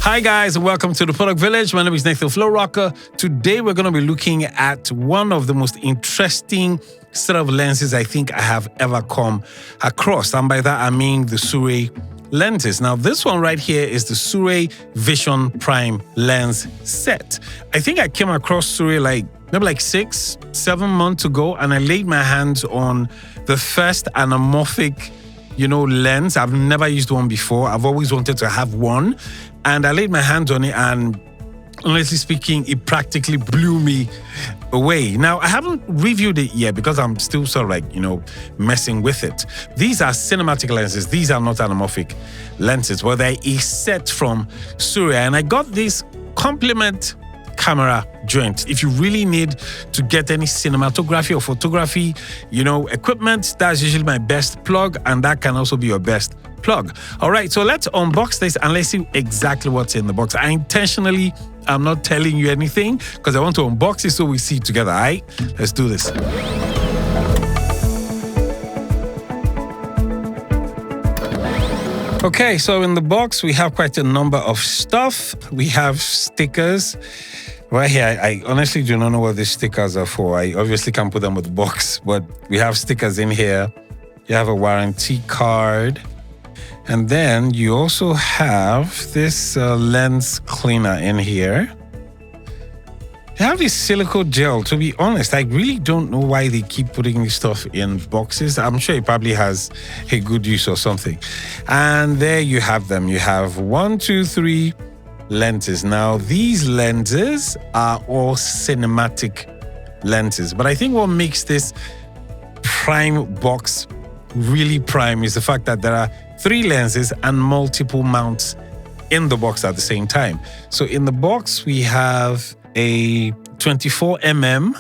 Hi guys, and welcome to the Product Village. My name is Nathan Florocka. Today we're going to be looking at one of the most interesting set of lenses I think I have ever come across. And by that I mean the SIRUI lenses. Now this one right here is the SIRUI Vision Prime lens set. I think I came across SIRUI maybe 6-7 months ago, and I laid my hands on the first anamorphic lens. I've never used one before. I've always wanted to have one. And I laid my hands on it, and honestly speaking, it practically blew me away. Now, I haven't reviewed it yet because I'm still sort of messing with it. These are cinematic lenses. These are not anamorphic lenses, but they're a set from SIRUI. And I got this complement camera joint. If you really need to get any cinematography or photography, equipment, that's usually my best plug, and that can also be your best plug. All right, so let's unbox this and let's see exactly what's in the box. I intentionally am not telling you anything because I want to unbox it so we see it together. All right, let's do this. Okay, so in the box, we have quite a number of stuff. We have stickers. Right here, I honestly do not know what these stickers are for. I obviously can't put them with the box, but we have stickers in here. You have a warranty card. And then you also have this lens cleaner in here. You have this silicone gel. To be honest, I really don't know why they keep putting this stuff in boxes. I'm sure it probably has a good use or something. And there you have them. You have 1, 2, 3 lenses. Now, these lenses are all cinematic lenses. But I think what makes this prime box really prime is the fact that there are 3 lenses and multiple mounts in the box at the same time. So in the box, we have a 24mm.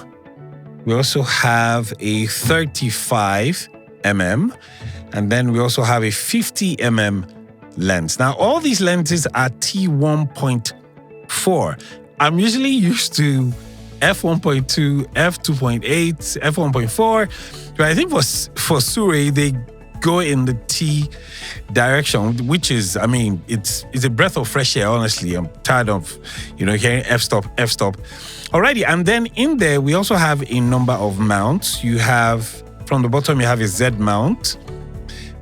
We also have a 35mm. And then we also have a 50mm lens. Now, all these lenses are T1.4. I'm usually used to f1.2, f2.8, f1.4. But I think for SIRUI, they go in the T direction, which is, it's a breath of fresh air, honestly. I'm tired of, hearing f-stop. Alrighty, and then in there, we also have a number of mounts. You have, from the bottom, you have a Z mount.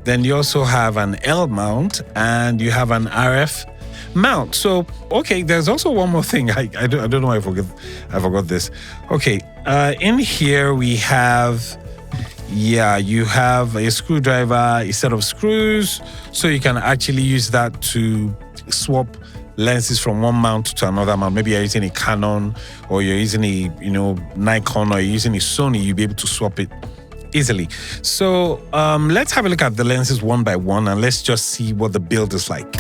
Then you also have an L mount, and you have an RF mount. So, okay, there's also one more thing. I don't know why I forgot this. Okay, in here we have, you have a screwdriver, a set of screws, so you can actually use that to swap lenses from one mount to another mount. Maybe you're using a Canon, or you're using a Nikon, or you're using a Sony. You'll be able to swap it easily. So let's have a look at the lenses one by one, and let's just see what the build is like.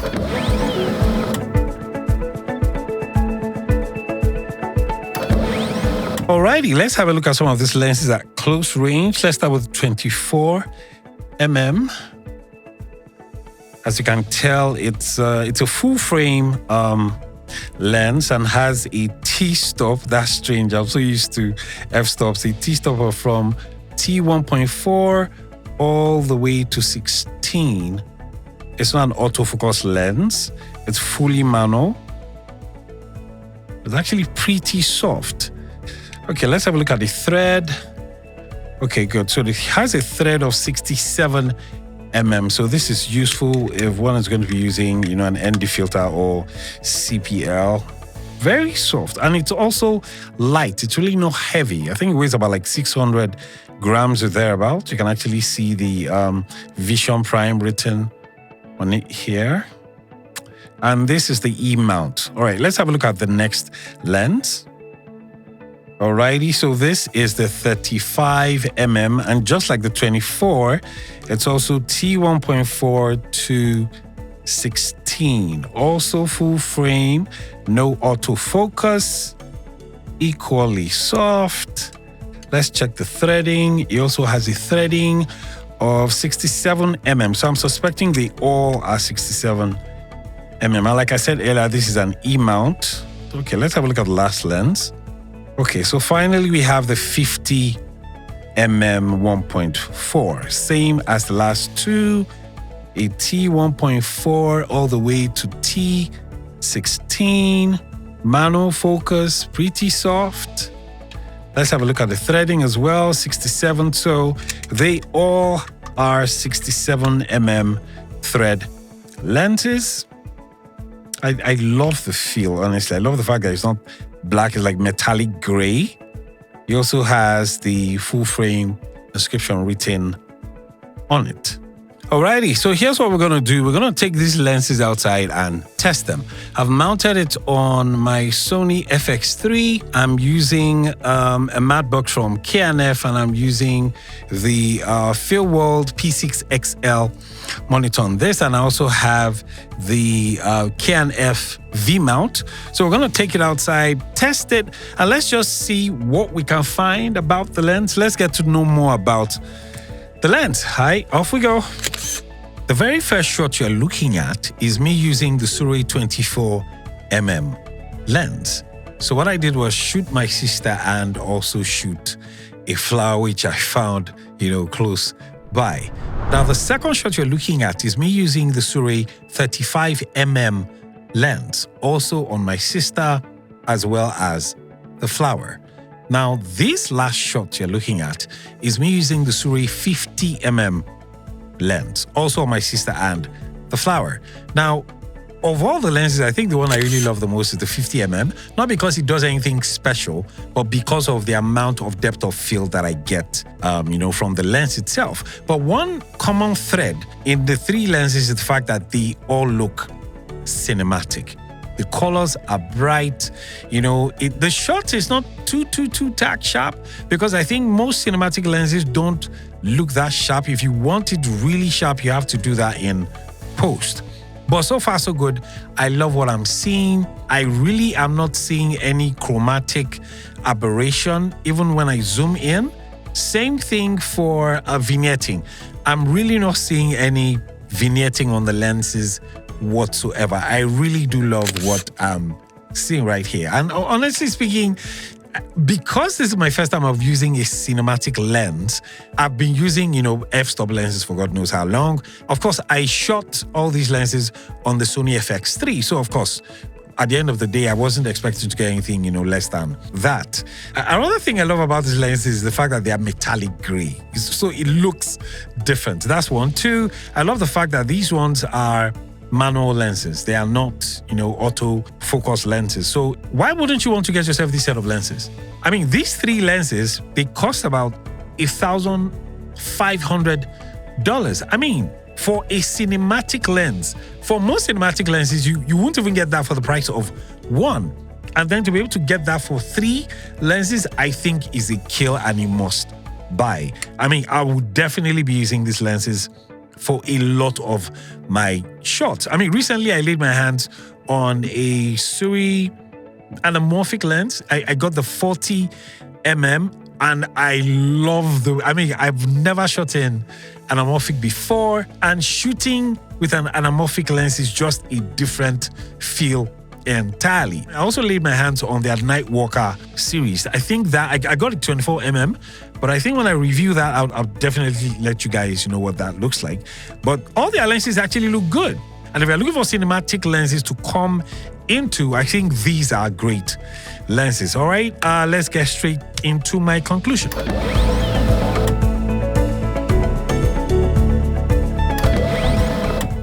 Alrighty, let's have a look at some of these lenses at close range. Let's start with 24mm. As you can tell, it's a full frame lens and has a T-stop. That's strange. I'm so used to f-stops. A T-stopper from T1.4 all the way to 16. It's not an autofocus lens. It's fully manual. It's actually pretty soft. Okay, let's have a look at the thread. Okay, good. So it has a thread of 67mm. So this is useful if one is going to be using, an ND filter or CPL. Very soft, and it's also light. It's really not heavy. I think it weighs about 600 grams or thereabouts. You can actually see the Vision Prime written on it here. And this is the E mount. All right, let's have a look at the next lens. Alrighty, so this is the 35mm, and just like the 24, it's also T1.4 to 16. Also full frame, no autofocus, equally soft. Let's check the threading. It also has a threading of 67mm. So I'm suspecting they all are 67mm. And like I said earlier, this is an E mount. Okay, let's have a look at the last lens. Okay, so finally we have the 50mm 1.4, same as the last two, a T1.4 all the way to T 16. Manual focus, pretty soft. Let's have a look at the threading as well, 67. So they all are 67mm thread lenses. I love the feel, honestly. I love the fact that it's not black, it's like metallic gray. It also has the full frame description written on it. Alrighty, so here's what we're gonna do. We're gonna take these lenses outside and test them. I've mounted it on my Sony FX3. I'm using a matte box from KNF, and I'm using the Filworld P6XL monitor on this, and I also have the KNF V mount. So we're gonna take it outside, test it, and let's just see what we can find about the lens. Let's get to know more about the lens. Hi, off we go. The very first shot you're looking at is me using the SIRUI 24mm lens. So what I did was shoot my sister and also shoot a flower which I found, close by. Now the second shot you're looking at is me using the SIRUI 35mm lens, also on my sister as well as the flower. Now, this last shot you're looking at is me using the SIRUI 50mm lens, also on my sister and the flower. Now, of all the lenses, I think the one I really love the most is the 50mm, not because it does anything special, but because of the amount of depth of field that I get, from the lens itself. But one common thread in the three lenses is the fact that they all look cinematic. The colors are bright. The shot is not too tack sharp, because I think most cinematic lenses don't look that sharp. If you want it really sharp, you have to do that in post. But so far, so good. I love what I'm seeing. I really am not seeing any chromatic aberration, even when I zoom in. Same thing for vignetting. I'm really not seeing any vignetting on the lenses whatsoever. I really do love what I'm seeing right here. And honestly speaking, because this is my first time of using a cinematic lens, I've been using, f-stop lenses for God knows how long. Of course, I shot all these lenses on the Sony FX3. So, of course, at the end of the day, I wasn't expecting to get anything, less than that. Another thing I love about this lens is the fact that they are metallic gray. So it looks different. That's one. Two, I love the fact that these ones are manual lenses. They are not, auto-focus lenses. So why wouldn't you want to get yourself this set of lenses? I mean, these three lenses, they cost about $1,500. I mean, for a cinematic lens, for most cinematic lenses, you won't even get that for the price of one. And then to be able to get that for three lenses, I think is a kill and you must buy. I mean, I would definitely be using these lenses for a lot of my shots. I mean, recently I laid my hands on a SIRUI anamorphic lens. I got the 40mm, and I love I've never shot in anamorphic before, and shooting with an anamorphic lens is just a different feel entirely. I also laid my hands on their Nightwalker series. I think that I got it 24mm, but I think when I review that, I'll definitely let you guys know what that looks like. But all their lenses actually look good. And if you're looking for cinematic lenses to come into, I think these are great lenses. All right, let's get straight into my conclusion.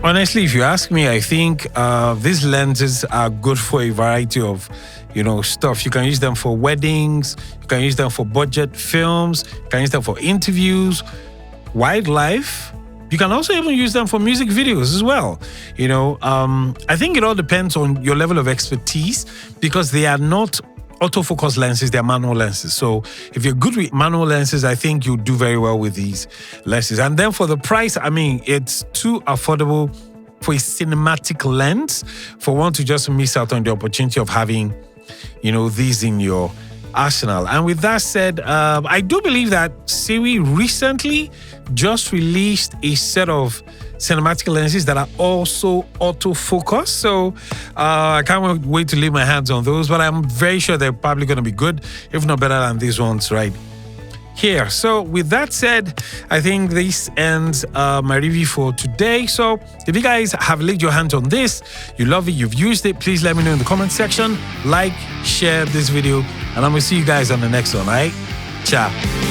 Honestly, if you ask me, I think these lenses are good for a variety of, stuff. You can use them for weddings, you can use them for budget films, you can use them for interviews, wildlife. You can also even use them for music videos as well. I think it all depends on your level of expertise, because they are not autofocus lenses, they're manual lenses. So if you're good with manual lenses, I think you'll do very well with these lenses. And then for the price, I mean, it's too affordable for a cinematic lens for one to just miss out on the opportunity of having, these in your arsenal. And with that said, I do believe that SIRUI recently just released a set of cinematic lenses that are also autofocus. So I can't wait to lay my hands on those, but I'm very sure they're probably going to be good, if not better than these ones right here. So with that said, I think this ends my review for today. So if you guys have laid your hands on this, you love it, you've used it, please let me know in the comment section. Like, share this video, and I'm gonna see you guys on the next one. All right, ciao.